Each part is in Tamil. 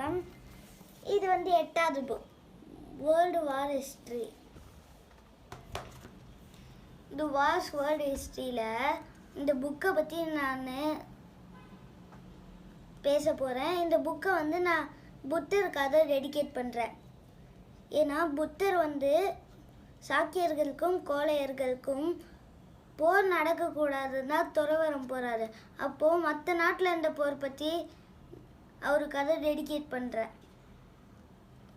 வணக்கம். இது 8வது புக், வேர்ல்டு வார் ஹிஸ்ட்ரி. இது வார்ஸ் வேர்ல்டு ஹிஸ்ட்ரியில் இந்த புக்கை பற்றி நான் பேச போகிறேன். இந்த புக்கை நான் புத்தருக்காக டெடிகேட் பண்ணுறேன். ஏன்னா புத்தர் சாக்கியர்களுக்கும் கோழையர்களுக்கும் போர் நடக்கக்கூடாதுன்னா துறவரம் போகிறாரு. அப்போது மற்ற நாட்டில் இருந்த போர் பற்றி அவருக்காக டெடிகேட் பண்ணுறேன்.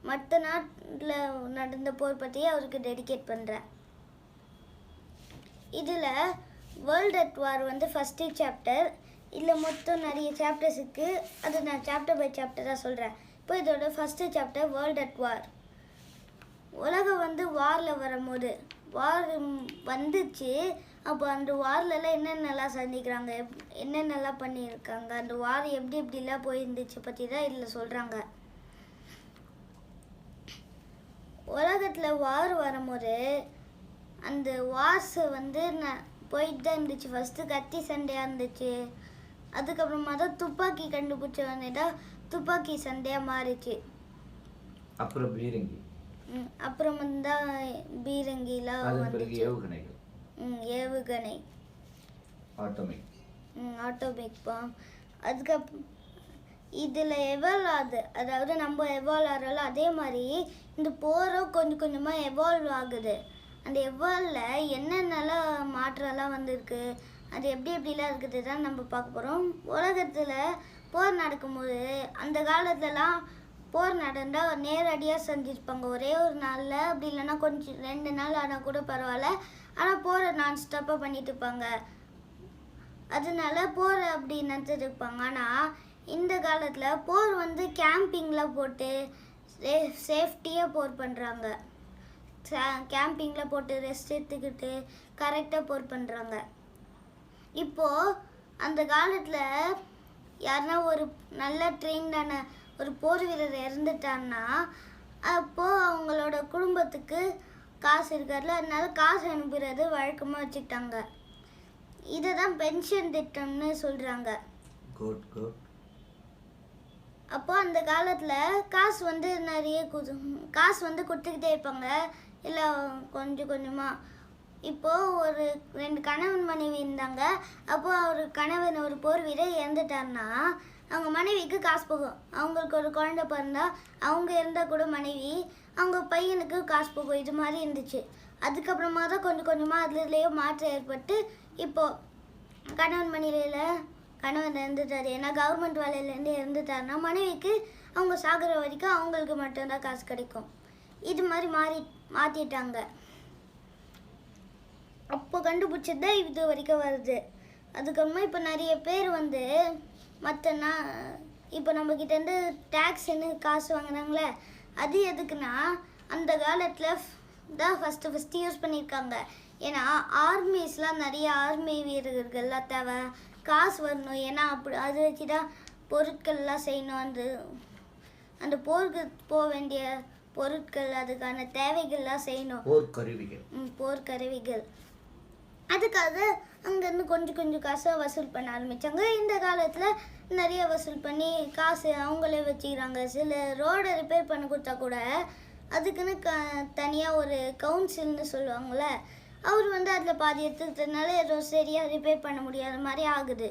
மற்ற நாட்டில் நடந்த போர் பற்றி அவருக்கு டெடிகேட் பண்ணுறேன். இதில் world at war first chapter. இதில் மொத்தம் நிறைய சாப்டர்ஸ் இருக்குது. அது நான் சாப்டர் பை சாப்டராக சொல்கிறேன். இப்போ இதோட ஃபஸ்ட்டு சாப்டர் வேர்ல்ட் அட் வார். உலகம் வாரில் வரும்போது வார் வந்துச்சு. அப்போ அந்த வார்லலாம் என்னென்னலாம் சந்திக்கிறாங்க, என்னென்னலாம் பண்ணியிருக்காங்க, அந்த வார் எப்படிலாம் போயிருந்துச்சு பற்றி தான் இதில் சொல்கிறாங்க. உலகத்தில் வார் வரும்போது அந்த வார்ஸ் போயிட்டு தான் இருந்துச்சு. ஃபஸ்ட்டு கத்தி சண்டையாக இருந்துச்சு. அதுக்கப்புறமா தான் துப்பாக்கி கண்டுபிடிச்ச தான் துப்பாக்கி சண்டையாக மாறிச்சு. அப்புறம் பீரங்கி, அப்புறம் தான் பீரங்கிலாம் ஏவுகணைகள், ஏவுகணை, ஆட்டோமிக் பாம். அதுக்கப்புறம் இதில் எவால்வ் ஆகுது. அதாவது நம்ம எவால்வ் ஆகிறோம்ல, அதே மாதிரி இந்த போரும் கொஞ்சம் கொஞ்சமாக எவால்வ் ஆகுது. அந்த எவால்வில் என்னென்னலாம் மாற்றம்லாம் வந்திருக்கு, அது எப்படிலாம் இருக்குது தான் நம்ம பார்க்க போகிறோம். உலகத்தில் போர் நடக்கும்போது அந்த காலத்துலலாம் போர் நடந்தால் நேரடியாக செஞ்சுருப்பாங்க ஒரே ஒரு நாளில். அப்படி இல்லைன்னா கொஞ்சம் 2 நாள் ஆனால் கூட பரவாயில்ல. ஆனால் போரை நான் ஸ்டாப்பாக பண்ணிட்டு இருப்பாங்க. அதனால போர் அப்படி நினச்சிருப்பாங்க. ஆனால் இந்த காலத்தில் போர் கேம்பிங்கில் போட்டு சேஃப்டியாக போர் பண்ணுறாங்க. கேம்பிங்கில் போட்டு ரெஸ்ட் எடுத்துக்கிட்டு கரெக்டாக போர் பண்ணுறாங்க. இப்போது அந்த காலத்தில் யாருன்னா ஒரு நல்ல ட்ரெயின்டான ஒரு போர் வீரர் இறந்துட்டான்னா அப்போது அவங்களோட குடும்பத்துக்கு காசு இருக்காதுல, அதனால காசு அனுப்புறது வழக்கமாக வச்சுக்கிட்டாங்க. இதை தான் பென்ஷன் திட்டம்னு சொல்கிறாங்க. அப்போ அந்த காலத்தில் காசு நிறைய காசு கொடுத்துக்கிட்டே இருப்பாங்க, இல்லை கொஞ்சம் கொஞ்சமாக. இப்போது ஒரு 2 கணவன் மனைவி இருந்தாங்க. அப்போது ஒரு கணவன் ஒரு போர் வீரர் இறந்துட்டார்னா அவங்க மனைவிக்கு காசு போகும். அவங்களுக்கு ஒரு குழந்தை பிறந்தா அவங்க இருந்தால் கூட மனைவி அவங்க பையனுக்கு காசு போகும். இது மாதிரி இருந்துச்சு. அதுக்கப்புறமா தான் கொஞ்சம் கொஞ்சமாக அதுலேயே மாற்றம் ஏற்பட்டு இப்போது கணவன் மனைவியில் கணவன் இறந்துட்டார். ஏன்னா கவர்மெண்ட் வேலையிலேருந்து இறந்துட்டாருன்னா மனைவிக்கு அவங்க சாகிற வரைக்கும் அவங்களுக்கு மட்டும்தான் காசு கிடைக்கும். இது மாதிரி மாற்றிட்டாங்க. அப்போ கண்டுபிடிச்சது தான் இது வரைக்கும் வருது. அதுக்கப்புறமா இப்போ நிறைய பேர் இப்போ நம்மக்கிட்டேருந்து டேக்ஸ்ன்னு காசு வாங்கினாங்களே, அது எதுக்குன்னா அந்த காலத்தில் தான் ஃபஸ்ட்டு யூஸ் பண்ணியிருக்காங்க. ஏன்னா ஆர்மிஸ்லாம் நிறைய ஆர்மி வீரர்கள்லாம் தேவை, காசு வரணும். ஏன்னா அப்படி அது வச்சு தான் பொருட்கள்லாம் செய்யணும். அந்த போருக்கு போக வேண்டிய பொருட்கள், அதுக்கான தேவைகள்லாம் செய்யணும். போர்க்கருவிகள். அதுக்காக அங்கேருந்து கொஞ்சம் கொஞ்சம் காசை வசூல் பண்ண ஆரம்பித்தாங்க. இந்த காலத்தில் நிறைய வசூல் பண்ணி காசு அவங்களே வச்சுக்கிறாங்க. சில ரோடை ரிப்பேர் பண்ண கொடுத்தா கூட அதுக்குன்னு தனியாக ஒரு கவுன்சில்னு சொல்லுவாங்கள்ல, அவர் அதில் பாதி எடுத்துக்கிட்டதுனால ஏதோ சரியாக ரிப்பேர் பண்ண முடியாத மாதிரி ஆகுது.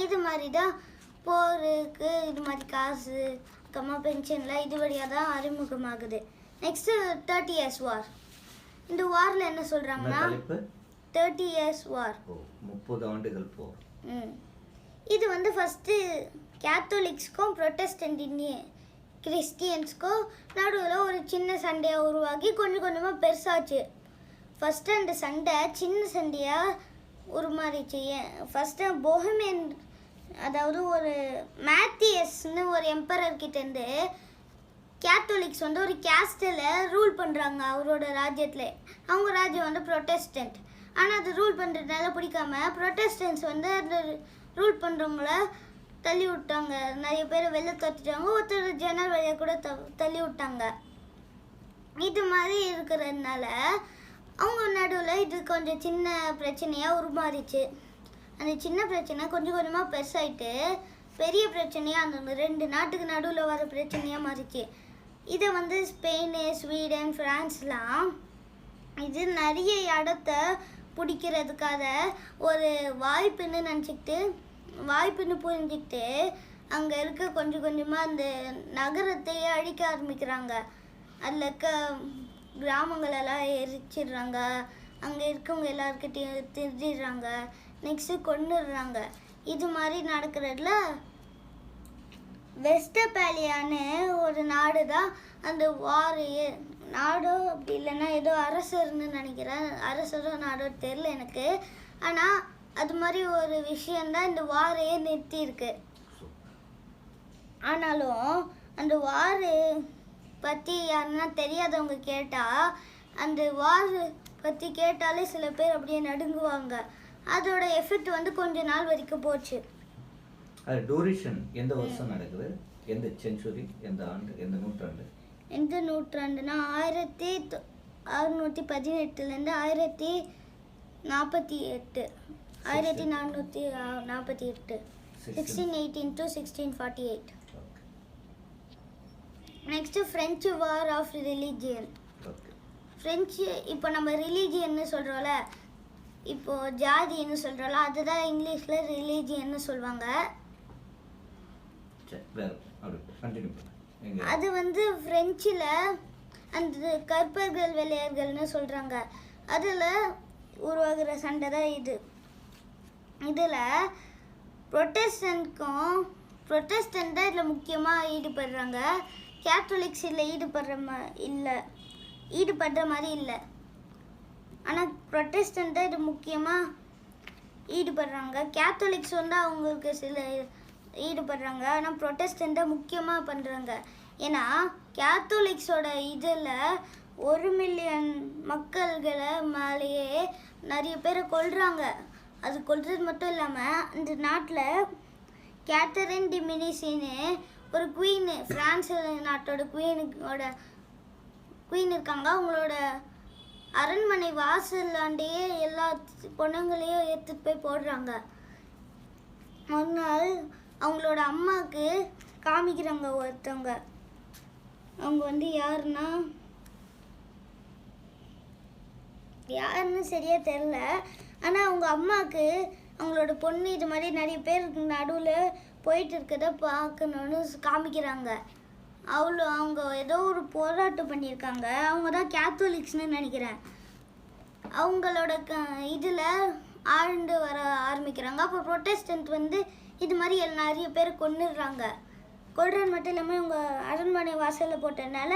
இது மாதிரி தான் போருக்கு இது மாதிரி காசு பென்ஷன்லாம் இது வழியாக தான் அறிமுகமாகுது. நெக்ஸ்ட்டு 30 years வார். இந்த வாரில் என்ன சொல்கிறாங்கன்னா 30 years வார், 30 ஆண்டுகள் போர். இது ஃபஸ்ட்டு கேத்தோலிக்ஸ்க்கும் ப்ரொட்டஸ்டன்ட் கிறிஸ்டியன்ஸ்க்கும் நடுவில் ஒரு சின்ன சண்டையாக உருவாகி கொஞ்சம் கொஞ்சமாக பெருசாச்சு. ஃபஸ்ட்டு அந்த சண்டை சின்ன சண்டையாக உருமாறிச்சு. ஃபஸ்ட்டு பொஹமியன், அதாவது ஒரு மேத்தியஸ்னு ஒரு எம்பரர்கிட்டேருந்து கேத்தோலிக்ஸ் ஒரு கேஸ்டில் ரூல் பண்ணுறாங்க அவரோட ராஜ்யத்தில். அவங்க ராஜ்யம் ப்ரொட்டஸ்டன்ட். ஆனால் அது ரூல் பண்ணுறதுனால பிடிக்காம ப்ரொட்டஸ்டன்ஸ் அந்த ரூல் பண்ணுறவங்கள தள்ளி விட்டாங்க. நிறைய பேர் வெளில தட்டிட்டாங்க. ஒருத்தர் ஜன்னல் வழியாக கூட தள்ளி விட்டாங்க. இது மாதிரி இருக்கிறதுனால அவங்க நடுவில் இது கொஞ்சம் சின்ன பிரச்சனையாக உருமாறிச்சு. அந்த சின்ன பிரச்சனை கொஞ்சம் கொஞ்சமாக பெருசாகிட்டு பெரிய பிரச்சனையாக அந்த 2 நாட்டுக்கு நடுவில் வர பிரச்சனையாக மாறிச்சு. இதை வந்து ஸ்பெயின், ஸ்வீடன், ஃப்ரான்ஸ்லாம் இது நிறைய இடத்த பிடிக்கிறதுக்காக ஒரு வாய்ப்புன்னு புரிஞ்சுக்கிட்டு அங்கே இருக்க கொஞ்சம் கொஞ்சமாக அந்த நகரத்தையே அழிக்க ஆரம்பிக்கிறாங்க. அதில் இருக்க கிராமங்களெல்லாம் எரிச்சிடுறாங்க, அங்கே இருக்கவங்க எல்லாருக்கிட்டையும் திருடிடுறாங்க, நெக்ஸ்ட்டு கொன்னுடுறாங்க. இது மாதிரி நடக்கிறதுல வெஸ்டபாலியான்னு ஒரு நாடு தான் அந்த நாடோ அப்படி இல்லைன்னா ஏதோ அரசர்னு நினைக்கிறேன், அரசரோ நாடோ தெரில எனக்கு. ஆனால் அது மாதிரி ஒரு விஷயந்தான் இந்த வாரையே நிறுத்தியிருக்கு. ஆனாலும் அந்த வார் பற்றி யாருன்னா தெரியாதவங்க கேட்டால் அந்த வார் பற்றி கேட்டாலே சில பேர் அப்படியே நடுங்குவாங்க. அதோட எஃபெக்ட் வந்து கொஞ்ச நாள் வரைக்கும் போச்சு. அது டூரேஷன் எந்த வருஷம் நடக்குது, எந்த செஞ்சுரி, எந்த ஆண்டு, எந்த நூற்றாண்டு? எந்த நூற்றாண்டுனா 1618லேருந்து 1448, 1618 to 1648. Next French war of religion. French இப்போ நம்ம ரிலீஜியன்னு சொல்கிறோம்ல, இப்போ ஜாதின்னு சொல்கிறோம்ல, அதுதான் இங்கிலீஷில் ரிலீஜியன்னு சொல்லுவாங்க. அது வந்து ஃப்ரெஞ்சில் அந்த கற்பர்கள் வெள்ளையர்கள்னு சொல்கிறாங்க. அதில் உருவாகிற சண்டை தான் இது. இதில் ப்ரொட்டஸ்டன்ட் தான் இதில் முக்கியமாக ஈடுபடுறாங்க. கேத்தலிக்ஸ் இதில் ஈடுபடுற மாதிரி இல்லை. ஆனால் ப்ரொட்டஸ்டன்ட் தான் இது முக்கியமாக ஈடுபடுறாங்க. கேத்தலிக்ஸ் வந்து அவங்களுக்கு சில ஈடுபடுறாங்க, ஆனால் ப்ரொட்டஸ்டன்ட் தான் முக்கியமாக பண்ணுறாங்க. ஏன்னா கேத்தலிக்ஸோட இதில் 1 மில்லியன் மக்கள்களை மேலேயே நிறைய பேரை கொல்றாங்க. அது கொல்றது மட்டும் இல்லாமல் அந்த நாட்டில் கேத்தரின் டி மெடிசின்னு ஒரு குவீனு, ஃப்ரான்ஸ் நாட்டோட குவீன் இருக்காங்க. அவங்களோட அரண்மனை வாசல்லாண்டே எல்லா பொண்ணுங்களையும் எடுத்துட்டு போய் போடுறாங்க. ஒரு நாள் அவங்களோட அம்மாவுக்கு காமிக்கிறாங்க ஒருத்தவங்க. அவங்க வந்து யாருன்னு சரியா தெரில. ஆனால் அவங்க அம்மாவுக்கு அவங்களோட பொண்ணு இது மாதிரி நிறைய பேருக்கு நடுவில் போயிட்டு இருக்கதை பார்க்கணுன்னு காமிக்கிறாங்க. அவங்க ஏதோ ஒரு போராட்டம் பண்ணியிருக்காங்க. அவங்க தான் கேத்தலிக்ஸ்னு நினைக்கிறேன். அவங்களோட இதில் ஆழ்ந்து வர ஆரம்பிக்கிறாங்க. அப்போ ப்ரொட்டஸ்டன்ட் வந்து இது மாதிரி நிறைய பேர் கொன்னுடுறாங்க. கொல்றது மட்டும் இல்லாமல் இவங்க அரண்மனை வாசலில் போட்டதுனால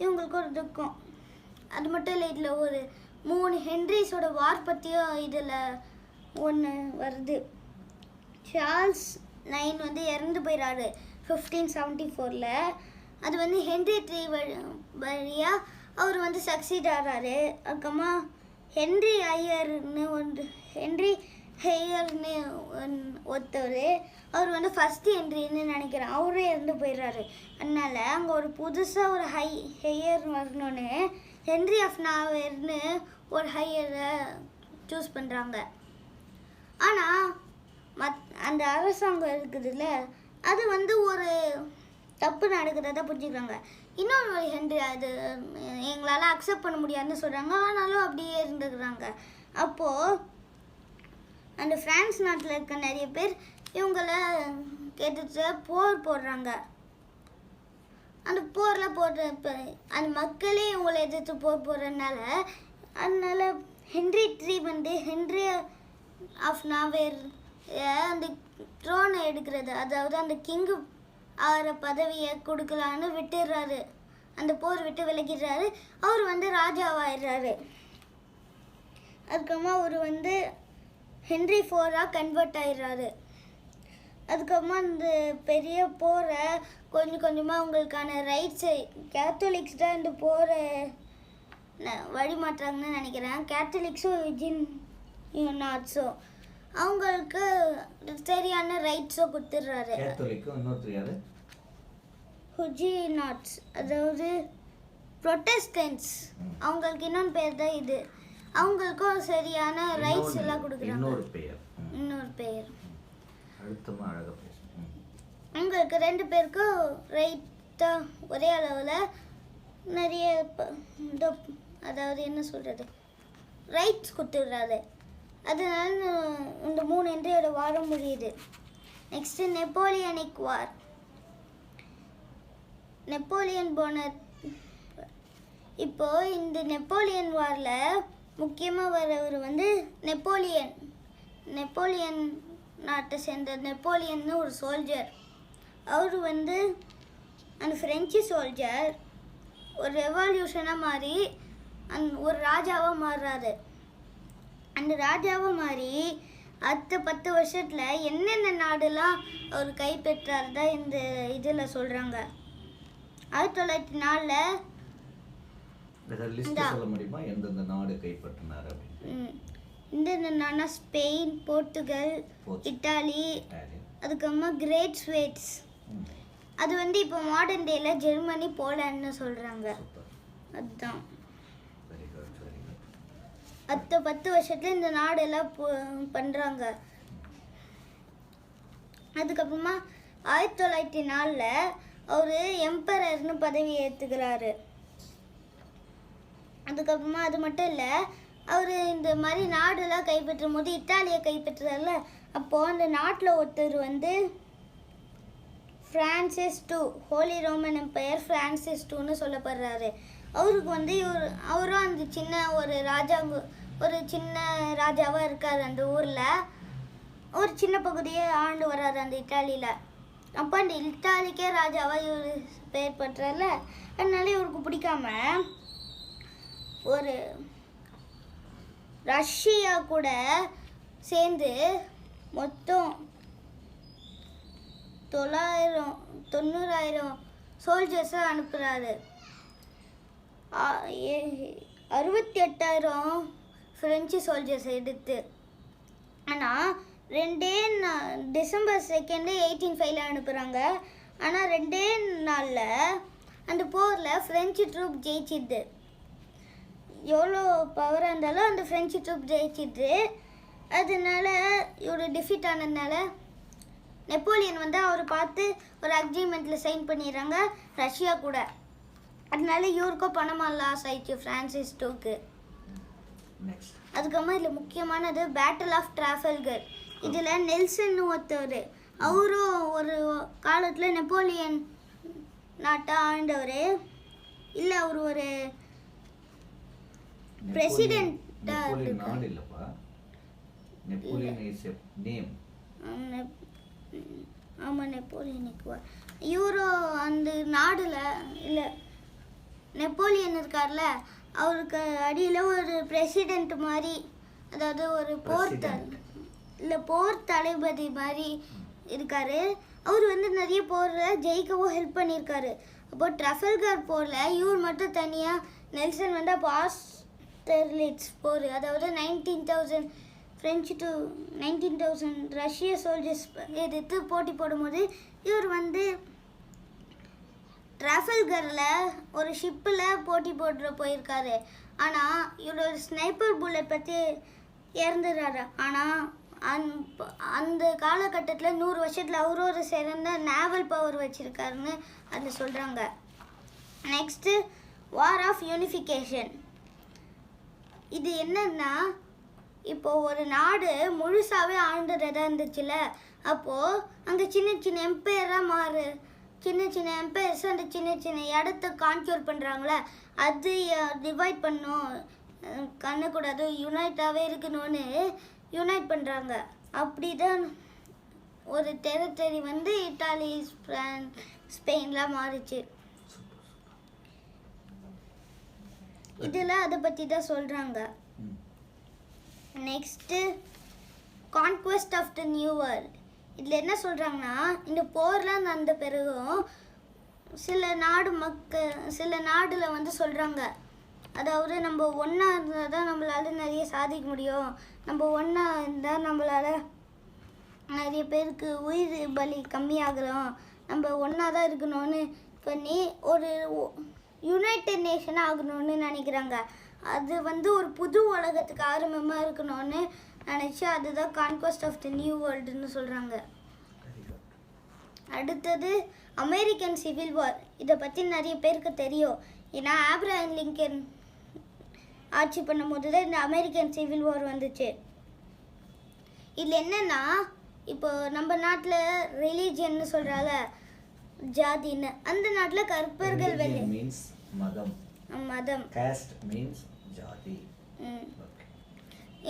இவங்களுக்கு ஒரு துக்கம். அது மட்டும் இல்லை, இதில் ஒரு 3 ஹென்ரிஸோட வார் பற்றியும் இதில் ஒன்று வருது. சார்ல்ஸ் 9 வந்து இறந்து போயிடாரு 1574. அது வந்து ஹென்ரி 3 வழியாக அவர் வந்து சக்சீட் ஆகிறாரு. அதுக்கப்புறமா ஹென்ரி ஹையர்னு ஒருத்தவர், அவர் வந்து ஃபஸ்ட்டு ஹென்ரின்னு நினைக்கிறேன், அவரே இறந்து போயிடுறாரு. அதனால் அங்கே ஒரு புதுசாக ஒரு ஹையர் வரணுன்னு ஹென்ரி ஆஃப் நாவர்னு ஒரு ஹையரை சூஸ் பண்ணுறாங்க. ஆனால் அந்த அரசாங்கம் இருக்குதுல்ல, அது வந்து ஒரு தப்பு நடக்கிறத புரிஞ்சுக்கிறாங்க. இன்னொரு ஹென்ரி அது எங்களால் அக்செப்ட் பண்ண முடியாதுன்னு சொல்கிறாங்க. ஆனாலும் அப்படியே இருந்துக்கிறாங்க. அப்போது அந்த ஃப்ரான்ஸ் நாட்டில் இருக்க நிறைய பேர் இவங்களை கேட்டுட்டு போர் போடுறாங்க. அந்த போரில் அந்த மக்களே இவங்களை எதிர்த்து போர் போடுறதுனால அதனால் ஹென்ரி 3 வந்து ஹென்ரி ஆஃப் நாவேர் அந்த ட்ரோனை எடுக்கிறது, அதாவது அந்த கிங்கு ஆகிற பதவியை கொடுக்கலான்னு விட்டுடுறாரு. அந்த போர் விட்டு விலகிடுறாரு. அவர் வந்து ராஜாவாயிடுறாரு. அதுக்கப்புறமா அவர் வந்து ஹென்ரி 4 கன்வெர்ட் ஆயிடுறாரு. அதுக்கப்புறமா அந்த பெரிய போரை கொஞ்சம் கொஞ்சமாக அவங்களுக்கான ரைட்ஸை கேத்தலிக்ஸ் தான் இந்த போரை வழிமாட்டுறாங்கன்னு நினைக்கிறேன். கேத்தலிக்ஸும் நாட்ஸோ அவங்களுக்கு சரியான ரைட்ஸோ கொடுத்துட்றாரு. ஹுஜினாட்ஸ், அதாவது ப்ரொட்டஸ்டன்ட்ஸ், அவங்களுக்கு இன்னொன்று பேர் தான் இது. அவங்களுக்கும் சரியான ரைட்ஸ் எல்லாம் கொடுக்குறாங்க. இன்னொரு பெயர் உங்களுக்கு 2 பேருக்கும் ரைட்டாக ஒரே அளவில் நிறைய அதாவது என்ன சொல்கிறது ரைட்ஸ் கொடுத்துடுறாரு. அதனால இந்த 3 என்ட்ரியோட வாரம் முடியுது. Next Napoleonic war. நெப்போலியன் போனர். இப்போ இந்த நெப்போலியன் வாரில் முக்கியமாக வரவர் வந்து நெப்போலியன் நாட்டை சேர்ந்த நெப்போலியன்னு ஒரு சோல்ஜர். அவர் வந்து அந்த ஃப்ரெஞ்சு சோல்ஜர் ஒரு ரெவல்யூஷனாக மாறி ஒரு ராஜாவாக மாறுறாரு. அந்த ராஜாவாக மாறி அடுத்த 10 வருஷத்தில் என்னென்ன நாடுலாம் அவர் கைப்பற்றாரு தான் இந்த இதில் சொல்கிறாங்க. 1904 லிஸ்ட் சொல்ல முடியுமா எந்தெந்த நாடு கைப்பற்றினார் அப்படின்னு? இந்த நாடுனா ஸ்பெயின், போர்த்துகல், இட்டாலி, அதுக்கப்புறமா கிரேட் ஸ்வேட்ஸ். அது வந்து இப்போ மாடர்ன் டேல ஜெர்மனி, போலாண்ட்னு சொல்கிறாங்க. அதுதான் அடுத்த 10 வருஷத்துல இந்த நாடெல்லாம் பண்ணுறாங்க. அதுக்கப்புறமா 1904 அவர் எம்பரர்னு பதவி ஏற்றுக்கிறாரு. அதுக்கப்புறமா அது மட்டும் இல்லை, அவர் இந்த மாதிரி நாடெல்லாம் கைப்பற்றும் போது இத்தாலியை கைப்பற்றுறாருல, அப்போது அந்த நாட்டில் ஒருத்தர் வந்து Francis II, holy Roman empire Francis IIன்னு சொல்லப்படுறாரு. அவருக்கு வந்து அவரும் அந்த ஒரு சின்ன ராஜாவாக இருக்கார். அந்த ஊரில் ஒரு சின்ன பகுதியை ஆண்டு வர்றாரு அந்த இத்தாலியில். அப்போ அந்த இத்தாலிக்கே ராஜாவாக இவர் பெயர் பெற்றார்ல, அதனால இவருக்கு பிடிக்காம ஒரு ரஷ்யா கூட சேர்ந்து மொத்தம் 90,000 சோல்ஜர்ஸை அனுப்புகிறாரு. 68,000 ஃப்ரெஞ்சு சோல்ஜர்ஸ் எடுத்து. ஆனால் டிசம்பர் 2 1805 அனுப்புகிறாங்க. ஆனால் 2 நாளில் அந்த போரில் ஃப்ரெஞ்சு ட்ரூப் ஜெயிச்சிது. எவ்வளோ பவராக இருந்தாலும் அந்த ஃப்ரெஞ்சு ட்ரூப் ஜெயிச்சிது. அதனால இவர் டிஃபீட் ஆனதுனால நெப்போலியன் வந்து அவரை பார்த்து ஒரு அக்ரிமெண்ட்டில் சைன் பண்ணிடுறாங்க ரஷ்யா கூட. அதனால இவருக்கும் பணமாக லாஸ் ஆயிடுச்சு ஃப்ரான்சிஸ் IIக்கு. அதுக்கப்புறமா இதில் முக்கியமானது பேட்டில் ஆஃப் ட்ராஃபல்கர். இதில் நெல்சன் ஒருத்தவர், அவரும் ஒரு காலத்தில் நெப்போலியன் நாட்டை ஆண்டவர். இல்லை, அவர் ஒரு பிரசிடென்ட்டாக இருக்கார். ஆமாம், நெப்போலியனுக்கு இவரும் அந்த நாடில் இல்லை நெப்போலியன் இருக்கார்ல, அவருக்கு அடியில் ஒரு பிரசிடெண்ட் மாதிரி, அதாவது ஒரு போர் தளபதி மாதிரி இருக்கார். அவர் வந்து நிறைய போரில் ஜெயிக்கவும் ஹெல்ப் பண்ணியிருக்காரு. அப்போ ட்ரஃபல்கர் போரில் இவர் மட்டும் தனியாக, நெல்சன் வந்து அப்போ ஆஸ்டெர்லிட்ஸ் போர், அதாவது 19,000 ஃப்ரெஞ்சு டு 19,000 ரஷ்ய சோல்ஜர்ஸ் எதிர்த்து போட்டி போடும்போது இவர் வந்து ட்ராஃபல்கரில் ஒரு ஷிப்பில் போட்டி போட்டு போயிருக்காரு. ஆனால் இவரோட ஸ்னைப்பர் புல்லட் பற்றி இறந்துடுறாரு. ஆனால் அந்த காலகட்டத்தில் 100 வருஷத்தில் அவரும் ஒரு சிறந்த நேவல் பவர் வச்சுருக்காருன்னு அதில் சொல்கிறாங்க. Next war of unification. இது என்னன்னா, இப்போது ஒரு நாடு முழுசாகவே ஆண்டுறதா இருந்துச்சுல, அப்போது அங்கே சின்ன சின்ன எம்பையராக சின்ன எம்பையர்ஸ் அந்த சின்ன இடத்த கான்க்யூர் பண்ணுறாங்களே, அது டிவைட் பண்ணும், கண்ணக்கூடாது, யுனைட்டாகவே இருக்கணும்னு யுனைட் பண்ணுறாங்க. அப்படி தான் ஒரு டெரிட்டரி வந்து இட்டாலி, பிரான்ஸ், ஸ்பெயின்லாம் மாறிச்சு. இதில் அதை பற்றி தான் சொல்கிறாங்க. Next conquest of the new world. இதில் என்ன சொல்கிறாங்கன்னா, இந்த போர்லாம் நடந்த பிறகும் சில நாடில் வந்து சொல்கிறாங்க, அதாவது நம்ம ஒன்றா இருந்தால் தான் நம்மளால் நிறைய சாதிக்க முடியும், நம்ம ஒன்றா இருந்தால் நம்மளால் நிறைய பேருக்கு உயிர் பலி கம்மியாகிறோம், நம்ம ஒன்றா தான் இருக்கணும்னு பண்ணி ஒரு யுனைடெட் நேஷனாக ஆகணும்னு நினைக்கிறாங்க. அது வந்து ஒரு புது உலகத்துக்கு ஆரம்பமாக இருக்கணும்னு நினச்சி அதுதான் கான்குவெஸ்ட் ஆஃப் த நியூ வேர்ல்டுன்னு சொல்கிறாங்க. அடுத்தது அமெரிக்கன் சிவில் வார். இதை பற்றி நிறைய பேருக்கு தெரியும். ஏன்னா ஆப்ரஹாம் லிங்கன் ஆட்சி பண்ணும்போது தான் இந்த அமெரிக்கன் சிவில் வார் வந்துச்சு. இதில் என்னென்னா, இப்போ நம்ம நாட்டில் ரிலீஜியன்னு சொல்கிறால, ஜாதின்னு, அந்த நாட்டில் கற்பர்கள் Religion means மதம். மதம். Caste means ஜாதி.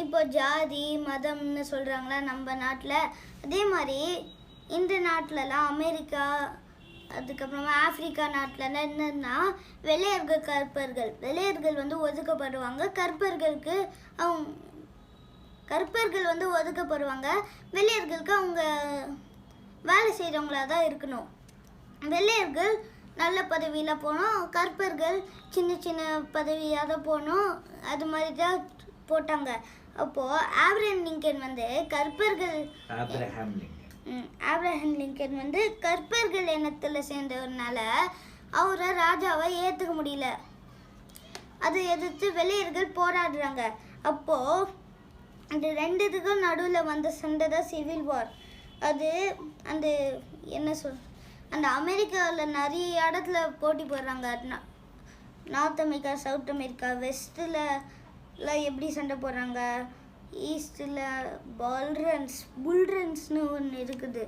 இப்போ ஜாதி மதம்னு சொல்கிறாங்களா நம்ம நாட்டில். அதே மாதிரி இந்த நாட்டிலலாம் அமெரிக்கா, அதுக்கப்புறமா ஆப்பிரிக்கா நாட்டிலலாம் என்னன்னா வெள்ளையர்கள் கற்பர்கள். வெள்ளையர்கள் வந்து ஒதுக்கப்படுவாங்க, கற்பர்கள் வந்து ஒதுக்கப்படுவாங்க. வெள்ளையர்களுக்கு அவங்க வேலை செய்கிறவங்களா தான் இருக்கணும். வெள்ளையர்கள் நல்ல பதவியில் போகணும், கற்பர்கள் சின்ன சின்ன பதவியாக தான் போகணும். அது மாதிரி தான் போட்டாங்க. அப்போது ஆப்ரஹாம் லிங்கன் வந்து ஆப்ரஹாம் லிங்கன் வந்து கற்பர்கள் இனத்தில் சேர்ந்ததுனால அவரை ராஜாவை ஏற்றுக்க முடியல. அதை எதிர்த்து வெள்ளையர்கள் போராடுறாங்க. அப்போது அந்த ரெண்டுத்துக்கும் நடுவில் வந்த சண்டை தான் சிவில் வார். அது அந்த அந்த அமெரிக்காவில் நிறைய இடத்துல போட்டி போடுறாங்க. நார்த் அமெரிக்கா, சவுத் அமெரிக்கா, வெஸ்ட்டில் எப்படி சண்டை போடுறாங்க, ஈஸ்டில் புல்ரன்ஸ்னு ஒன்று இருக்குது.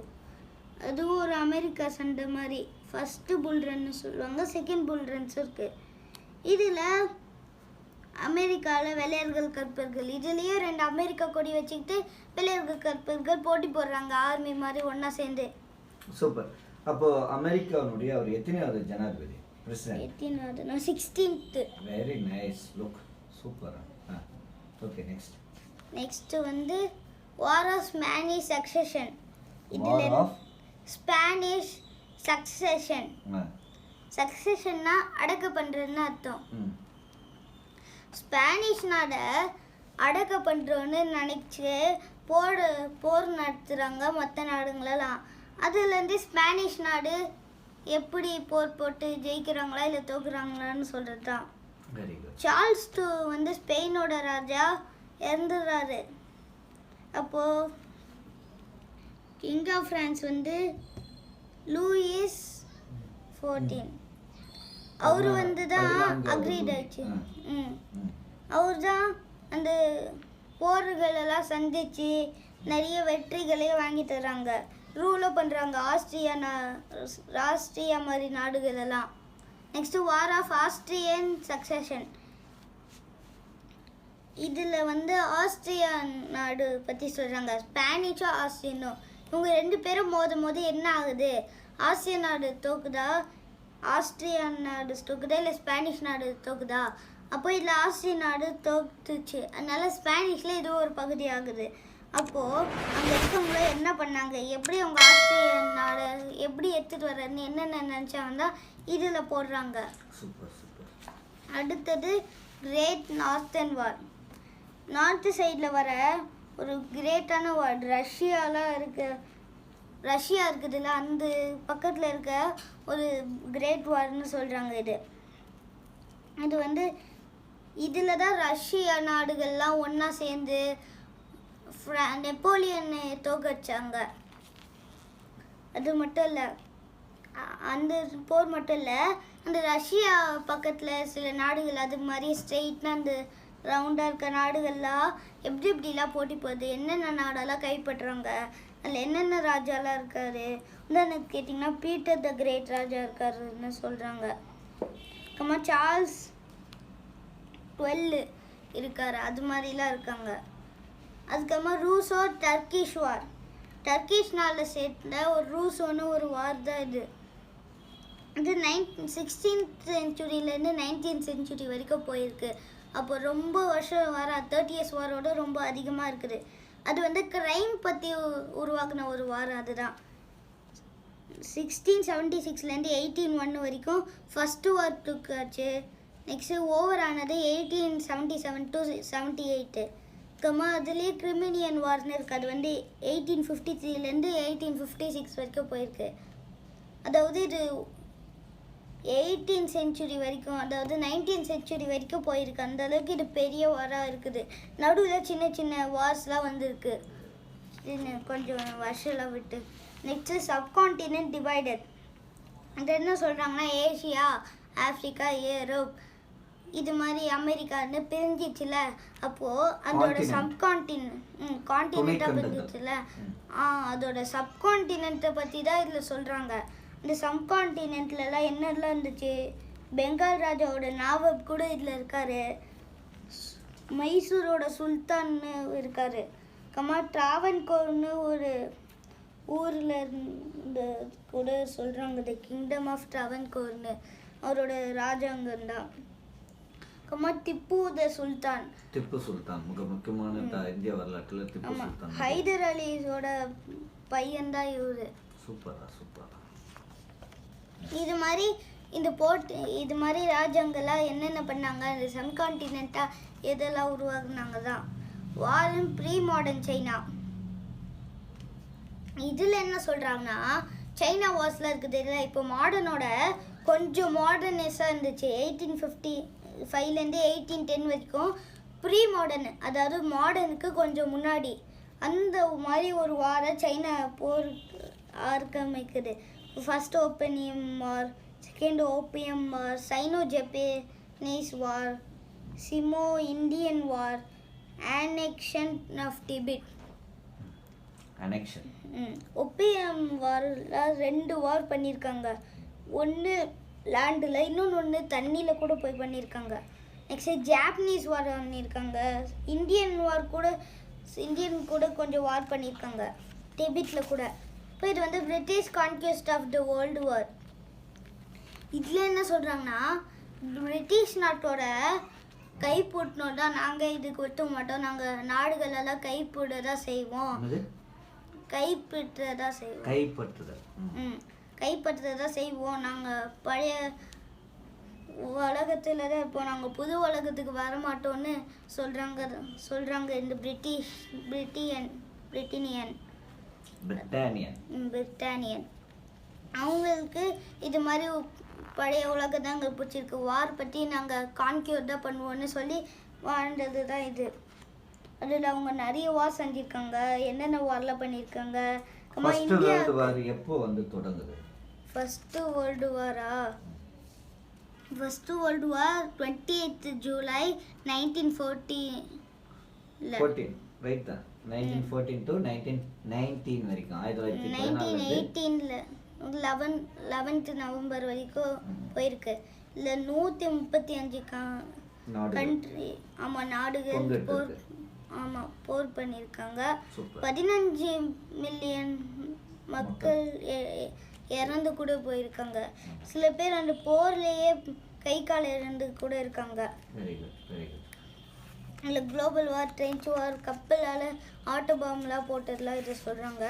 அதுவும் ஒரு அமெரிக்கா சண்டை மாதிரி. ஃபஸ்ட்டு புல்ரன்னு சொல்லுவாங்க, செகண்ட் புல்ரன்ஸ் இருக்குது. இதில் அமெரிக்காவில் வெள்ளையர்கள் கற்பர்கள், இதுலேயே 2 அமெரிக்கா கொடி வச்சுக்கிட்டு வெள்ளையர்கள் கற்பர்கள் போட்டி போடுறாங்க, ஆர்மி மாதிரி ஒன்றா சேர்ந்து. சூப்பர். அப்போ அமெரிக்காவுடைய அவர் எத்தனையாவது ஜனாதிபதி? பிரசிடென்ட் எத்தனாவது? 16th. Very nice, look super. Okay, next வந்து war of Spanish succession. War of Spanish succession. சக்சஷன்னா அடக்க பண்ணுறதுன்னு அர்த்தம். ஸ்பானிஷ் நாடை அடக்க பண்ணுறோன்னு நினச்சி போர் நடத்துகிறாங்க மற்ற நாடுங்களெல்லாம். அதுலேருந்து ஸ்பானிஷ் நாடு எப்படி போர் போட்டு ஜெயிக்கிறாங்களா இல்லை தோக்குறாங்களான்னு சொல்கிறது தான். சார்ல்ஸ் II வந்து ஸ்பெயினோட ராஜா இறந்துடுறாரு. அப்போது கிங் ஆஃப் ஃப்ரான்ஸ் வந்து லூயிஸ் 14. அவர் வந்து தான் அக்ரீட் ஆயிடுச்சு. அவர் தான் அந்த போர்களெல்லாம் சந்தித்து நிறைய வெற்றிகளே வாங்கி தர்றாங்க, ரூலும் பண்ணுறாங்க ஆஸ்திரியா மாதிரி நாடுகளெல்லாம். Next war of Austrian succession. இதில் வந்து ஆஸ்திரியா நாடு பற்றி சொல்கிறாங்க. ஸ்பானிஷும் ஆஸ்திரியனும் இவங்க 2 பேரும் மோத என்ன ஆகுது, ஆஸ்திரிய நாடு தோக்குதா, ஆஸ்திரியா நாடு தோக்குதா, இல்லை ஸ்பானிஷ் நாடு தோக்குதா? அப்போ இதில் ஆஸ்திரிய நாடு தோத்துச்சு. அதனால ஸ்பானிஷில் இது ஒரு பகுதி ஆகுது. அப்போது அங்கே இருக்கவங்கள என்ன பண்ணாங்க, எப்படி அவங்க ஆஸ்திரிய நாடு எப்படி எடுத்துகிட்டு வர்றதுன்னு என்னென்ன நினச்சாங்கன்னா இதில் போடுறாங்க. அடுத்தது கிரேட் நார்த்தன் வார். நார்த்து சைடில் வர ஒரு கிரேட்டான வார். ரஷ்யா இருக்குதுல்ல, அந்த பக்கத்தில் இருக்க ஒரு கிரேட் வார்னு சொல்கிறாங்க. இது வந்து இதில் தான் ரஷ்ய நாடுகள்லாம் ஒன்றா சேர்ந்து நெப்போலியனை தோக்கடிச்சாங்க. அது மட்டும் இல்லை, அந்த போர் மட்டும் இல்லை, அந்த ரஷ்யா பக்கத்தில் சில நாடுகள் அது மாதிரி ஸ்ட்ரெயிட்டாக அந்த ரவுண்டாக இருக்க நாடுகள்லாம் எப்படிலாம் போட்டி போகுது, என்னென்ன நாடெல்லாம் கைப்பற்றுறாங்க, அதில் என்னென்ன ராஜாலாம் இருக்காரு. எனக்கு கேட்டிங்கன்னா பீட்டர் த கிரேட் ராஜா இருக்காருன்னு சொல்கிறாங்க. அப்புறமா சார்ல்ஸ் 12 இருக்கார், அது மாதிரிலாம் இருக்காங்க. அதுக்கப்புறமா ரூசோ டர்க்கிஷ் வார். டர்க்கிஷ் நாளில் சேர்ந்த ஒரு ரூசோன்னு ஒரு வார் தான் இது. 16th செஞ்சுரியிலேருந்து 19th செஞ்சுரி வரைக்கும் போயிருக்கு. அப்போ ரொம்ப வருஷம் வார 30 years வாரோட ரொம்ப அதிகமாக இருக்குது. அது வந்து க்ரைம் பற்றி உருவாக்குன ஒரு வார். அதுதான் 1676லேருந்து 1801 வரைக்கும் ஃபஸ்ட்டு வார் தூக்காச்சு. நெக்ஸ்ட்டு ஓவர் ஆனது 1877 to 78. அதுலேயே கிரிமினியன் வார்னு இருக்குது. அது வந்து 1853லேருந்து 1856 வரைக்கும் போயிருக்கு. அதாவது இது 18th செஞ்சுரி வரைக்கும், அதாவது 19th செஞ்சுரி வரைக்கும் போயிருக்கு. அந்த அளவுக்கு இது பெரிய வாராக இருக்குது. நடுவில் சின்ன சின்ன வார்ஸ்லாம் வந்திருக்கு கொஞ்சம் வருஷம்லாம் விட்டு. Next subcontinent divided. அது என்ன சொல்கிறாங்கன்னா ஏஷியா, ஆஃப்ரிக்கா, யூரோப் இது மாதிரி அமெரிக்கான்னு பிரிஞ்சிச்சுல. அப்போது அதோட கான்டினென்ட்டாக பிரிஞ்சிச்சுல. அதோட சப்கான்டினென்ட்டை பற்றி தான் இதில் சொல்கிறாங்க. இந்த சப்கான்டினென்ட்லலாம் என்னெல்லாம் இருந்துச்சு, பெங்கால் ராஜாவோட நாவப் கூட இதில் இருக்கார், மைசூரோட சுல்தான்னு இருக்கார், ட்ராவன்கோர்னு ஒரு ஊரில் இருந்து கூட சொல்கிறாங்க, த கிங்டம் ஆஃப் ட்ராவன்கோர்னு அவரோட ராஜாங்கம் தான். திப்பு சுல்தான் மிக முக்கியமான இந்திய வரலாற்றில் திப்பு சுல்தான். ஹைதர் அலியோட பையன் தான் இவரு. சூப்பரா. இது மாதிரி ராஜாங்கெல்லாம் என்னென்ன பண்ணாங்க, இந்த சப்கான்டினென்ட்டாக எதெல்லாம் உருவாக்குனாங்க தான். War in pre modern China. இதில் என்ன சொல்கிறாங்கன்னா, சைனா வாஸில் இருக்குது இல்லை, இப்போ மாடர்னோட கொஞ்சம் மாடர்னஸாக இருந்துச்சு. 1855லேருந்து 1810 வரைக்கும் ப்ரீ மாடர்ன், அதாவது மாடர்னுக்கு கொஞ்சம் முன்னாடி அந்த மாதிரி ஒரு வாரம் சைனா போர் ஆரம்பிக்குது. First opium war, second opium war, Sino Japanese war, Sino Indian war, annexation of Tibet. Opium வாரில் 2 வார் பண்ணியிருக்காங்க. ஒன்று லேண்டில், இன்னொன்று தண்ணியில் கூட போய் பண்ணியிருக்காங்க. நெக்ஸ்ட்டு ஜாப்பனீஸ் வார் பண்ணியிருக்காங்க. இந்தியன் கூட கொஞ்சம் வார் பண்ணியிருக்காங்க டிபெட்டில் கூட. இப்போ இது வந்து British conquest of the world war. இதில் என்ன சொல்கிறாங்கன்னா, பிரிட்டிஷ் நாட்டோட கைப்பற்றணும் தான், நாங்கள் இதுக்கு ஒத்துக்க மாட்டோம், நாங்கள் நாடுகளெல்லாம் கைப்பற்றதான் செய்வோம், கைப்பற்றுறதா செய்வோம். நாங்கள் பழைய உலகத்தில் தான் இப்போ, நாங்கள் புது உலகத்துக்கு வரமாட்டோன்னு சொல்கிறாங்க இந்த பிரிட்டானியன். அவங்களுக்கு இது மாதிரி பழைய உலகம் தான் எங்களுக்கு பிடிச்சிருக்கு, வார் பற்றி நாங்கள் கான்கியூர் தான் பண்ணுவோன்னு சொல்லி வாழ்ந்தது தான் இது. அதில் அவங்க நிறைய வார் செஞ்சுருக்காங்க. என்னென்ன வார்லாம் பண்ணியிருக்காங்க. எப்போ வந்து தொடங்குது ஃபர்ஸ்ட் வேர்ல்டு வாரா? First world war 28 July 1914 right தான். 1914 to 1919 வரைக்கும் 1918ல 11th நவம்பர் வரைக்கும் போயிருக்கு. இல்லை 135 கண்ட்ரி நாடுகள் போர் பண்ணியிருக்காங்க. 15 மில்லியன் மக்கள் இறந்து கூட போயிருக்காங்க. சில பேர் அந்த போர்லேயே கை கால் இறந்து கூட இருக்காங்க. இல்லை குளோபல் வார், ட்ரென்ச் வார், கப்பலால் ஆட்டோபாம்லாம் போட்டதெல்லாம் இதை சொல்கிறாங்க.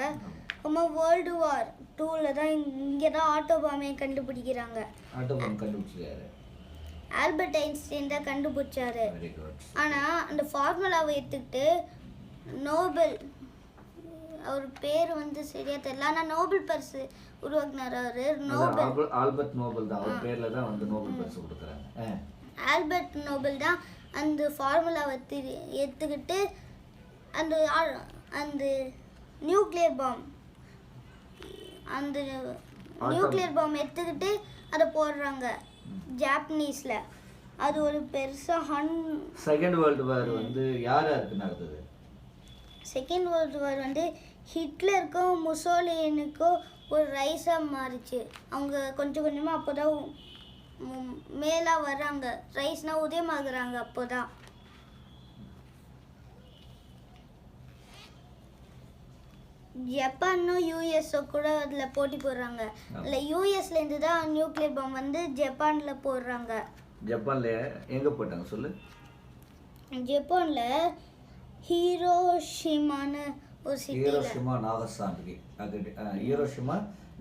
வேர்ல்டு வார் 2ல தான் இங்கே தான் ஆட்டோபாமே கண்டுபிடிக்கிறாங்க. ஆல்பர்ட் ஐன்ஸ்டைன் தான் கண்டுபிடிச்சாரு. ஆனால் அந்த ஃபார்முலாவை எடுத்துக்கிட்டு நோபல், அவர் பேர் வந்து சரியா தெரியல, ஆனால் நோபல் பரிசு உருவாக்குனார் அவர். ஆல்பர்ட் நோபல் தான், அவர் பேர்ல தான் வந்து நோபல் பரிசு கொடுக்குறாங்க. ஆல்பர்ட் நோபல் தான் அந்த ஃபார்முலாவை எடுத்துக்கிட்டு அந்த நியூக்ளியர் பாம் எடுத்துக்கிட்டு அதை போடுறாங்க ஜாப்பனீஸில். அது ஒரு பெருசாக செகண்ட் வேர்ல்டு வார் வந்து யாருக்கு நடந்தது? செகண்ட் வேர்ல்டு வார் வந்து ஹிட்லருக்கும் முசோலினுக்கும் ஒரு ரைஸாக மாறிச்சு. அவங்க கொஞ்சம் கொஞ்சமாக அப்போ தான் மேலே வர்றாங்க. ரைஸ்னால் உதயமாகறாங்க. அப்போ தான் ஜப்பானும் யூஎஸ்ஓ கூட அதில் போட்டி போடுறாங்க. இல்லை யூஎஸ்லேருந்து தான் நியூக்ளியர் பாம் வந்து ஜப்பானில் போடுறாங்க. ஜப்பானில் எங்கே போட்டாங்க சொல்லு? ஜப்பானில் ஹீரோஷிமான்னு ஒரு சிட்டி. ஹீரோஷிமா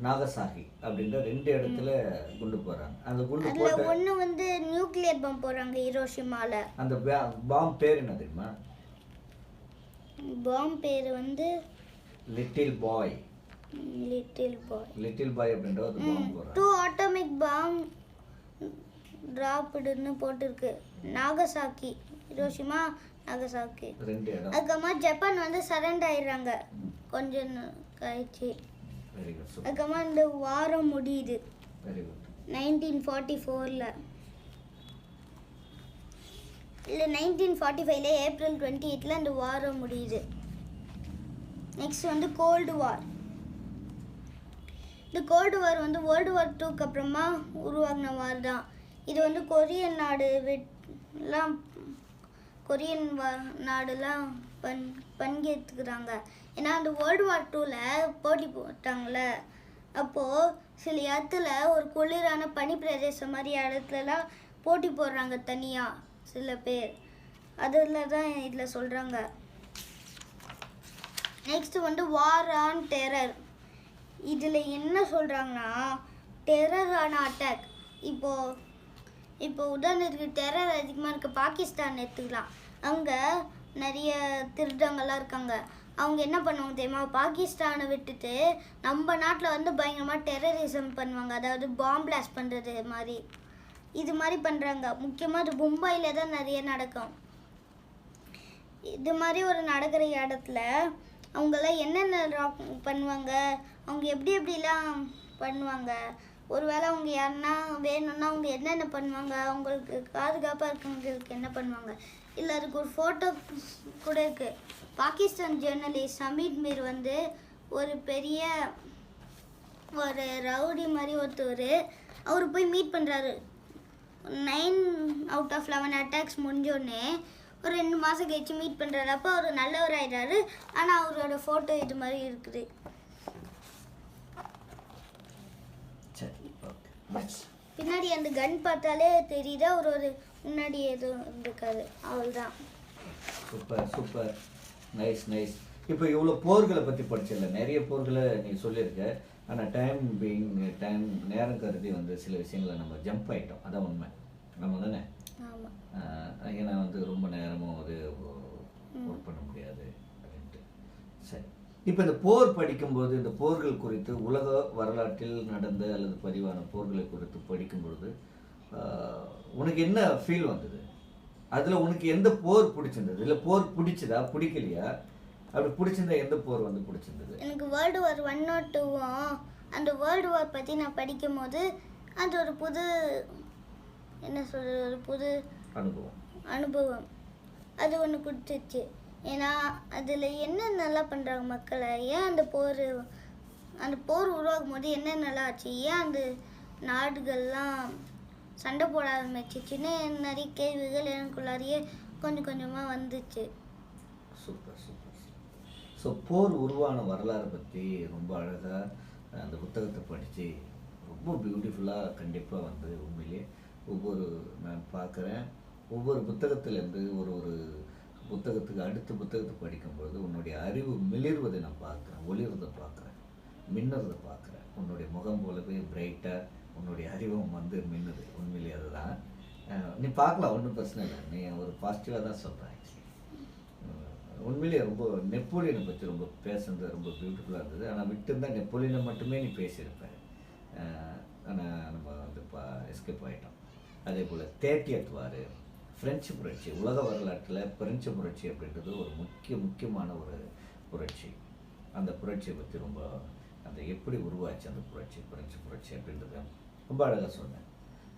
நாகசாகி அப்படின்ற 2 இடத்துல குண்டு போடுறாங்க. அந்த குண்டு போட்ட ஒன்று வந்து நியூக்ளியர் பாம் போடுறாங்க ஹீரோஷிமாவில். அந்த பாம் பேர் என்ன தெரியுமா? பாம் பேர் வந்து லிட்டில் பாய் அப்படின்ற ஒரு பாம் போடுறாங்க. 2 ஆட்டோமிக் பாம் டிராப்டுன்னு போட்டிருக்கு. நாகசாக்கி, ஹிரோஷிமா, நாகசாக்கி 2 இடம். அதுக்கப்புறமா ஜப்பான் வந்து சரண்டர் ஆயிடுறாங்க கொஞ்சம் கழிச்சு. Very good. சூப்பர். அதுக்கப்புறமா இந்த வாரம் முடியுது வெரி குட். 1944 இல்லை 1945 ஏப்ரல் 28 இந்த வாரம் முடியுது. நெக்ஸ்ட் வந்து கோல்டு வார். இந்த கோல்டு வார் வந்து வேர்ல்டு வார் 2க்கு அப்புறமா உருவாகின வார் தான். இது வந்து கொரியன் நாடுலாம் பங்கேற்றுக்கிறாங்க. ஏன்னா அந்த வேர்ல்டு வார் 2ல் போட்டி போட்டாங்கள, அப்போது சில இடத்துல ஒரு குளிரான பனி பிரதேசம் மாதிரி இடத்துலலாம் போட்டி போடுறாங்க தனியாக சில பேர். அதில் தான் இதில் சொல்கிறாங்க. நெக்ஸ்ட் வந்து வார் ஆன் டெரர். இதில் என்ன சொல்கிறாங்கன்னா டெரரான அட்டாக். இப்போ உதாரணத்துக்கு டெரர் அதிகமாக இருக்க பாகிஸ்தான் எடுத்துக்கலாம். அங்கே நிறைய திருடங்கள்லாம் இருக்காங்க. அவங்க என்ன பண்ணுவாங்க தெரியுமா, பாகிஸ்தானை விட்டுட்டு நம்ம நாட்டில் வந்து பயங்கரமாக டெரரிசம் பண்ணுவாங்க. அதாவது பாம் பிளாஸ்ட் பண்ணுறது மாதிரி, இது மாதிரி பண்ணுறாங்க. முக்கியமாக இது மும்பையில் தான் நிறைய நடக்கும். இது மாதிரி ஒரு நடக்கிற இடத்துல அவங்கெல்லாம் என்னென்ன பண்ணுவாங்க, அவங்க எப்படிலாம் பண்ணுவாங்க, ஒருவேளை அவங்க யாருன்னா வேணும்னா அவங்க என்னென்ன பண்ணுவாங்க, அவங்களுக்கு பாதுகாப்பாக இருக்கவங்களுக்கு என்ன பண்ணுவாங்க. இல்லை அதுக்கு ஒரு ஃபோட்டோ கூட இருக்குது. பாகிஸ்தான் ஜேர்னலிஸ்ட் ஹமீத் மீர் வந்து ஒரு பெரிய ஒரு ரவுடி மாதிரி ஒருத்தர், அவர் போய் மீட் பண்ணுறாரு. 9 out of 11 அட்டாக்ஸ் முடிஞ்சோடனே ஒரு 2 மாதம் கழிச்சு மீட் பண்ணுறாரு. அப்போ அவர் நல்லவர் ஆயிடுறாரு. ஆனால் அவரோட ஃபோட்டோ இது மாதிரி இருக்குது. பின்னாடி அந்த கன் பார்த்தாலே தெரியுது அவர் ஒரு முன்னாடி எதுவும் இருக்காது. அவள்தான். Super super. Nice nice. இப்போ இவ்வளோ போர்களை பற்றி படிச்சிடல, நிறைய போர்களை நீ சொல்லியிருக்க. ஆனால் டைம் நேரம் கருதி வந்து சில விஷயங்களை நம்ம ஜம்ப் ஆகிட்டோம். அதான் உண்மை. நம்ம தானே? ஏன்னா வந்து ரொம்ப நேரமும் அது ஒர்க் பண்ண முடியாது அப்படின்ட்டு. சரி, இப்போ இந்த போர் படிக்கும்போது இந்த போர்கள் குறித்து உலக வரலாற்றில் நடந்த அல்லது பதிவான போர்களை குறித்து படிக்கும்பொழுது உனக்கு என்ன ஃபீல் வந்தது? அதில் உனக்கு எந்த போர் பிடிச்சிருந்தது? இல்லை போர் பிடிச்சதா பிடிக்கலையா? அப்படி பிடிச்சிருந்தா எந்த போர் வந்து பிடிச்சிருந்தது? எனக்கு வேர்ல்டு வார் 1 or 2 அந்த வேர்ல்டு வார் பற்றி நான் படிக்கும் போது அது ஒரு புது என்ன சொல்கிறது, ஒரு புது அனுபவம் அது ஒன்று கொடுத்துச்சு. ஏன்னா அதில் என்னென்னலாம் பண்ணுறாங்க மக்களை, ஏன் அந்த போர் உருவாகும் போது என்னென்னலாம் ஆச்சு, ஏன் அந்த நாடுகள்லாம் சண்டை போட ஆரம்பிச்சிச்சுன்னு நிறைய கேள்விகள் எனக்குள்ளாரியே கொஞ்சம் கொஞ்சமாக வந்துச்சு. Super super. ஸோ போர் உருவான வரலாறை பற்றி ரொம்ப அழகாக அந்த புத்தகத்தை படித்து ரொம்ப பியூட்டிஃபுல்லாக கண்டிப்பாக வந்து உண்மையிலே நான் பார்க்குறேன் ஒவ்வொரு புத்தகத்துலேருந்து ஒரு புத்தகத்துக்கு அடுத்த புத்தகத்தை படிக்கும்பொழுது உன்னுடைய அறிவு மிளிர்வதை நான் பார்க்குறேன், ஒளிர்றதை பார்க்குறேன், மின்னுறதை பார்க்குறேன். உன்னுடைய முகம் போலவே பிரைட்டாக உன்னுடைய அறிவும் வந்து மின்னுது. உண்மையிலே அதுதான். நீ பார்க்கலாம், ஒன்றும் பிரச்சனை இல்லை. நீ ஒரு பாசிட்டிவாக தான் சொல்கிறேன். உண்மையிலேயே ரொம்ப நெப்போலியனை பற்றி ரொம்ப பேசுனது ரொம்ப பியூட்டிஃபுல்லாக இருந்தது. ஆனால் விட்டுருந்தால் நெப்போலியனை மட்டுமே நீ பேசியிருப்பேன். ஆனால் நம்ம வந்து எஸ்கேப் ஆகிட்டோம். அதே போல் 30th வார் ஃப்ரெஞ்சு புரட்சி, உலக வரலாற்றில் பிரெஞ்சு புரட்சி அப்படின்றது ஒரு முக்கியமான ஒரு புரட்சி. அந்த புரட்சியை பற்றி ரொம்ப அந்த எப்படி உருவாச்சு அந்த புரட்சி, பிரெஞ்சு புரட்சி அப்படின்றத ரொம்ப அழகாக சொன்னேன்.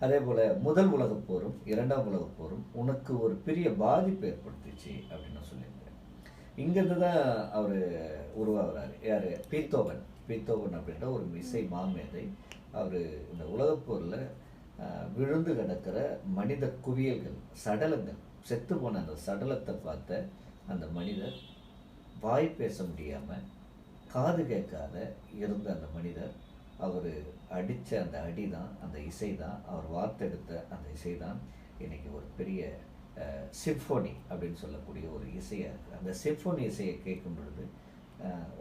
அதே போல் முதல் உலகப் போரும் 2ஆம் உலகப் போரும் உனக்கு ஒரு பெரிய பாதிப்பு ஏற்படுத்திச்சு அப்படின்னு நான் சொல்லியிருக்கேன். இங்கேருந்து தான் அவர் உருவாகிறார். யார்? பீத்தோவன் அப்படின்ற ஒரு இசை மாமேதை. அவர் இந்த உலகப்போரில் விழுந்து கிடக்கிற மனித குவியல்கள், சடலங்கள், செத்து போன அந்த சடலத்தை பார்த்த அந்த மனிதர் வாய் பேச முடியாமல் காது கேட்காத இருந்த அந்த மனிதர், அவர் அடித்த அந்த அடி தான், அந்த இசை தான், அவர் வார்த்தெடுத்த அந்த இசை தான் இன்றைக்கி ஒரு பெரிய சிம்ஃபோனி அப்படின்னு சொல்லக்கூடிய ஒரு இசையாக இருக்குது. அந்த சிம்ஃபோனி இசையை கேட்கும் பொழுது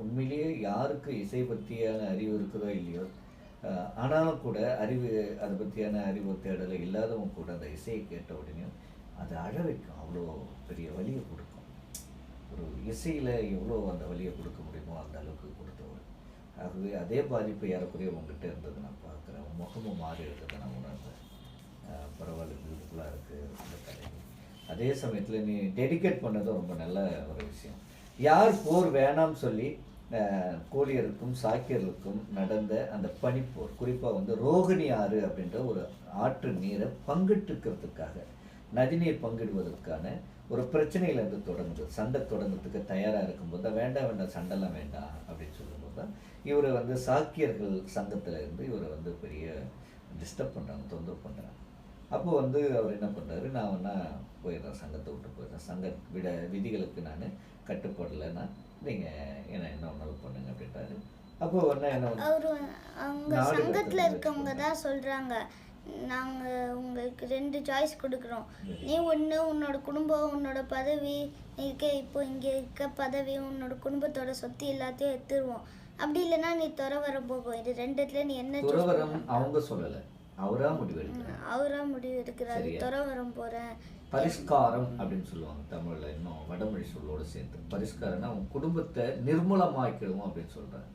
உண்மையிலேயே யாருக்கு இசை பற்றியான அறிவு இருக்குதோ இல்லையோ, ஆனாலும் கூட அதை பற்றியான அறிவு தேடலை இல்லாதவங்க கூட அந்த இசையை கேட்ட உடனே அது அழ வைக்கும். அவ்வளோ பெரிய வலியை கொடுக்கும். ஒரு இசையில் எவ்வளோ அந்த வலியை கொடுக்க முடியுமோ அந்த அளவுக்கு கொடுத்தவர். ஆகவே அதே பாதிப்பு ஏறக்குறைய உங்ககிட்ட இருந்தது நான் பார்க்குறேன். முகமும் மாறி இருக்கிறத நான் உணர்ந்தேன். பரவாயில்ல, பியூட்டிஃபுல்லாக இருக்குது அந்த கதை. அதே சமயத்தில் நீ டெடிகேட் பண்ணதும் ரொம்ப நல்ல ஒரு விஷயம். யார் போர் வேணாம்னு சொல்லி கோலியருக்கும் சாக்கியர்களுக்கும் நடந்த அந்த பனிப்போர், குறிப்பாக வந்து ரோகிணி ஆறு அப்படின்ற ஒரு ஆற்று நீரை பங்கிட்டுக்கிறதுக்காக, நதிநீர் பங்கிடுவதற்கான ஒரு பிரச்சனையில இருந்து தொடங்குது. சண்டை தொடங்குறதுக்கு தயாராக இருக்கும்போது தான் வேண்டாம் வேண்டாம் சண்டைலாம் வேண்டாம் அப்படின்னு சொல்லும்போது தான் இவரை வந்து சாக்கியர்கள் சங்கத்தில் இருந்து இவரை வந்து பெரிய டிஸ்டர்ப் பண்ணுறாங்க, தொந்தரவு பண்ணுறாங்க. அப்போ வந்து அவர் என்ன பண்ணுறாரு, நான் வேணா போயிடுறேன், சங்கத்தை விட்டு போயிடுறேன், சங்க விதிகளுக்கு நான் கட்டுப்படலைன்னா நீங்கள் என்ன ஒன்றாலும் பண்ணுங்க அப்படின்ட்டாரு. அப்போ உடனே என்ன அவரு அவங்க நாடு சங்கத்துல கடத்தல் இருக்கவங்க முயற்சி தான் சொல்றாங்க, நாங்க உங்களுக்கு 2 சாய்ஸ் கொடுக்குறோம். நீ ஒன்று உன்னோட குடும்பம், உன்னோட பதவி, நீ இப்போ இங்கே இருக்க பதவி, உன்னோட குடும்பத்தோட சொத்து எல்லாத்தையும் எடுத்துருவோம். அப்படி இல்லைன்னா நீ துறவரம் போகும். இது ரெண்டுத்துல நீ என்ன choose துறவரம் பண்ற? அவங்க சொல்லலை, அவரா முடிவெடுக்கிறார். அவரா முடிவு எடுக்கிறாரு, சரியா? துறவரம் போறேன். பரிஷ்காரம் அப்படின்னு சொல்லுவாங்க தமிழ்ல, இன்னும் வடமொழி சொல்லோடு சேர்த்து. பரிஷ்காரம்னா அவங்க குடும்பத்தை நிர்மூலமாக்கிடுவோம் அப்படின்னு சொல்றாங்க.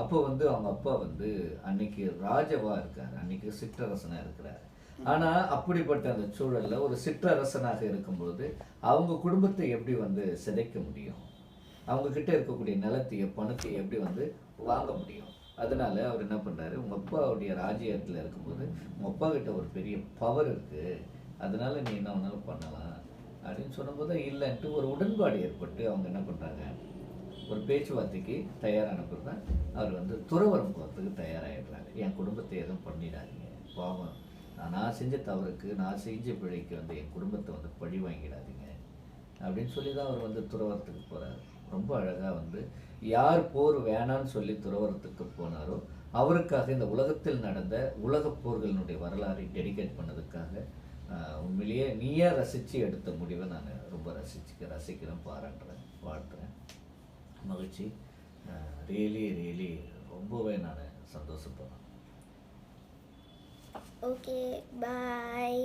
அப்போ வந்து அவங்க அப்பா வந்து அன்னைக்கு ராஜவா இருக்காரு, அன்னைக்கு சிற்றரசனா இருக்கிறாரு. ஆனா அப்படிப்பட்ட அந்த சூழல்ல ஒரு சிற்றரசனாக இருக்கும்போது அவங்க குடும்பத்தை எப்படி வந்து சிதைக்க முடியும், அவங்க கிட்ட இருக்கக்கூடிய நிலத்தைய பணத்தை எப்படி வந்து வாங்க முடியும்? அதனால அவர் என்ன பண்றாரு, உங்க அப்பாவுடைய ராஜ்யத்துல இருக்கும்போது உங்க அப்பா கிட்ட ஒரு பெரிய பவர் இருக்கு, அதனால நீ என்ன வேணாலும் பண்ணலாம் அப்படின்னு சொன்னபோது இல்லைன்ட்டு ஒரு உடன்பாடு ஏற்பட்டு அவங்க என்ன பண்றாங்க, ஒரு பேச்சுவார்த்தைக்கு தயாரான பிறகு தான் அவர் வந்து துறவரம் போகிறதுக்கு தயாராகிடுறாரு. என் குடும்பத்தை எதுவும் பண்ணிடாதீங்க, பாவம் நான் செஞ்ச தவறுக்கு, நான் செஞ்ச பிழைக்கு வந்து என் குடும்பத்தை வந்து பழி வாங்கிடாதீங்க அப்படின்னு சொல்லி தான் அவர் வந்து துறவரத்துக்கு போகிறார். ரொம்ப அழகாக வந்து யார் போர் வேணான்னு சொல்லி துறவரத்துக்கு போனாரோ அவருக்காக இந்த உலகத்தில் நடந்த உலகப் போர்களினுடைய வரலாறை டெடிகேட் பண்ணதுக்காக உண்மையிலேயே நீயா ரசித்து எடுத்த முடிவை நான் ரொம்ப ரசிக்கிறேன், பாராட்டுறேன், வாழ்த்துறேன். மகிழ்ச்சி. ரியலி ரொம்பவே நான் சந்தோஷப்படுறேன். ஓகே, பாய்.